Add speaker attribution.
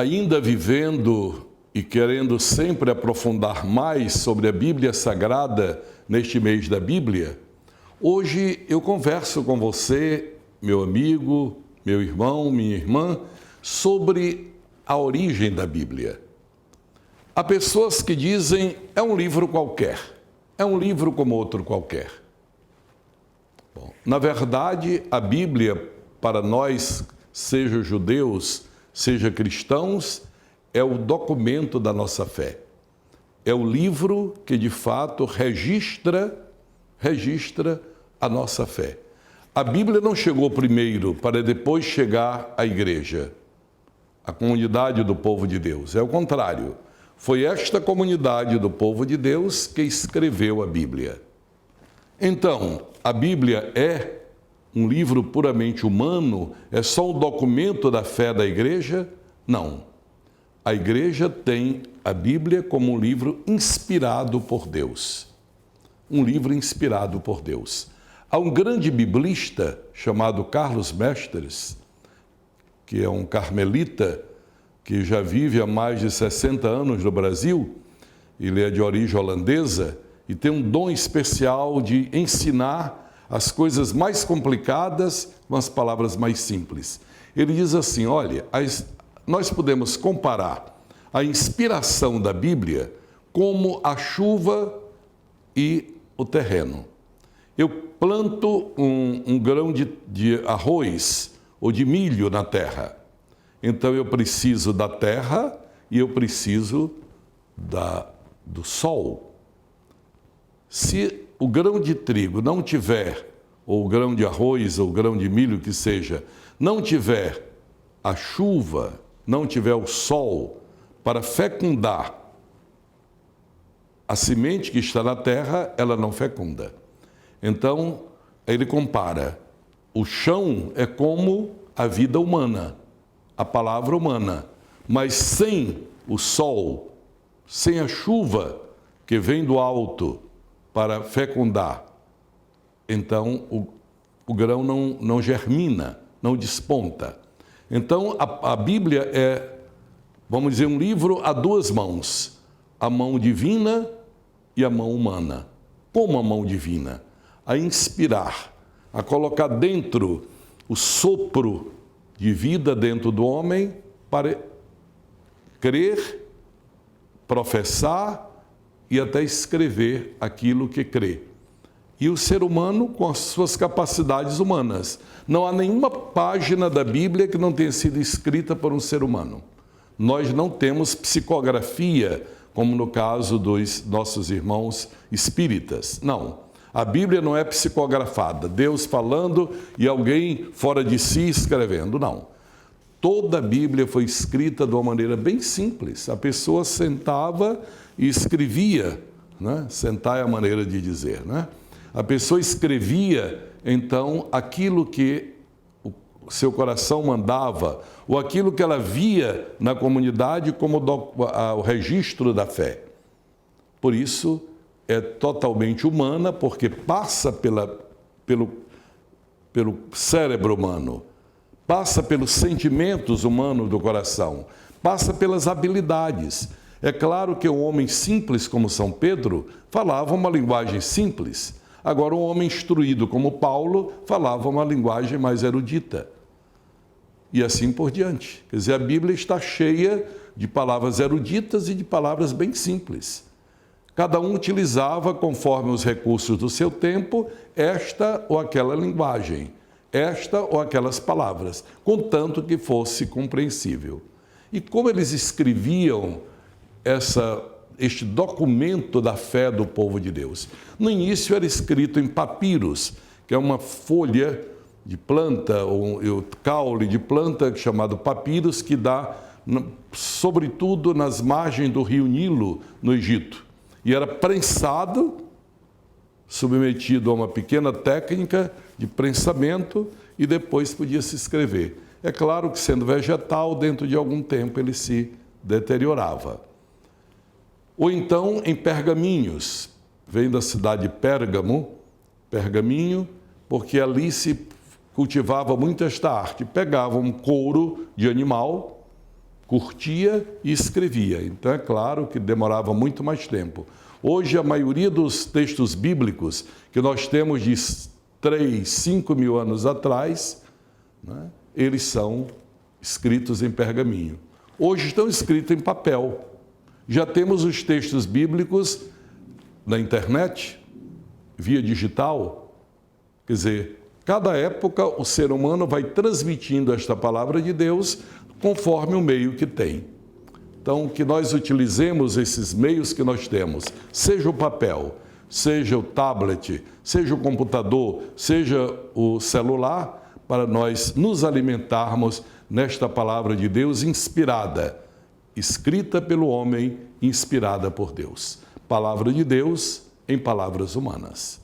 Speaker 1: Ainda vivendo e querendo sempre aprofundar mais sobre a Bíblia Sagrada neste mês da Bíblia, hoje eu converso com você, meu amigo, meu irmão, minha irmã, sobre a origem da Bíblia. Há pessoas que dizem, é um livro qualquer, é um livro como outro qualquer. Bom, na verdade, a Bíblia, para nós, seja judeus, seja cristãos, é o documento da nossa fé. É o livro que, de fato, registra a nossa fé. A Bíblia não chegou primeiro para depois chegar à igreja, a comunidade do povo de Deus. É o contrário. Foi esta comunidade do povo de Deus que escreveu a Bíblia. Então, a Bíblia é um livro puramente humano? É só um documento da fé da igreja? Não. A igreja tem a Bíblia como um livro inspirado por Deus. Um livro inspirado por Deus. Há um grande biblista chamado Carlos Mestres, que é um carmelita que já vive há mais de 60 anos no Brasil. Ele é de origem holandesa e tem um dom especial de ensinar as coisas mais complicadas com as palavras mais simples. Ele diz assim, olha, nós podemos comparar a inspiração da Bíblia como a chuva e o terreno. Eu planto um grão de arroz ou de milho na terra. Então eu preciso da terra e eu preciso do sol. Se o grão de trigo não tiver, ou o grão de arroz, ou o grão de milho que seja, não tiver a chuva, não tiver o sol para fecundar a semente que está na terra, ela não fecunda. Então, ele compara, o chão é como a vida humana, a palavra humana, mas sem o sol, sem a chuva que vem do alto para fecundar, então o grão não germina, não desponta. Então a Bíblia é, vamos dizer, um livro a duas mãos, a mão divina e a mão humana. Como a mão divina? A inspirar, a colocar dentro o sopro de vida dentro do homem para crer, professar e até escrever aquilo que crê. E o ser humano com as suas capacidades humanas. Não há nenhuma página da Bíblia que não tenha sido escrita por um ser humano. Nós não temos psicografia, como no caso dos nossos irmãos espíritas. Não. A Bíblia não é psicografada, Deus falando e alguém fora de si escrevendo. Não. Toda a Bíblia foi escrita de uma maneira bem simples. A pessoa sentava e escrevia, né? Sentar é a maneira de dizer, né? A pessoa escrevia, então, aquilo que o seu coração mandava, ou aquilo que ela via na comunidade como o registro da fé. Por isso, é totalmente humana, porque passa pelo cérebro humano, passa pelos sentimentos humanos do coração, passa pelas habilidades. É claro que um homem simples como São Pedro falava uma linguagem simples. Agora, um homem instruído como Paulo falava uma linguagem mais erudita. E assim por diante. Quer dizer, a Bíblia está cheia de palavras eruditas e de palavras bem simples. Cada um utilizava, conforme os recursos do seu tempo, esta ou aquela linguagem, esta ou aquelas palavras, contanto que fosse compreensível. E como eles escreviam este documento da fé do povo de Deus? No início era escrito em papiros, que é uma folha de planta, ou caule de planta chamado papiros, que dá, sobretudo, nas margens do rio Nilo, no Egito. E era prensado, submetido a uma pequena técnica de prensamento, e depois podia se escrever. É claro que, sendo vegetal, dentro de algum tempo ele se deteriorava. Ou então em pergaminhos, vem da cidade de Pérgamo, pergaminho, porque ali se cultivava muito esta arte. Pegava um couro de animal, curtia e escrevia. Então é claro que demorava muito mais tempo. Hoje a maioria dos textos bíblicos que nós temos de 3, 5 mil anos atrás, né, eles são escritos em pergaminho. Hoje estão escritos em papel. Já temos os textos bíblicos na internet, via digital. Quer dizer, cada época o ser humano vai transmitindo esta palavra de Deus conforme o meio que tem. Então, que nós utilizemos esses meios que nós temos, seja o papel, seja o tablet, seja o computador, seja o celular, para nós nos alimentarmos nesta palavra de Deus inspirada, escrita pelo homem, inspirada por Deus. Palavra de Deus em palavras humanas.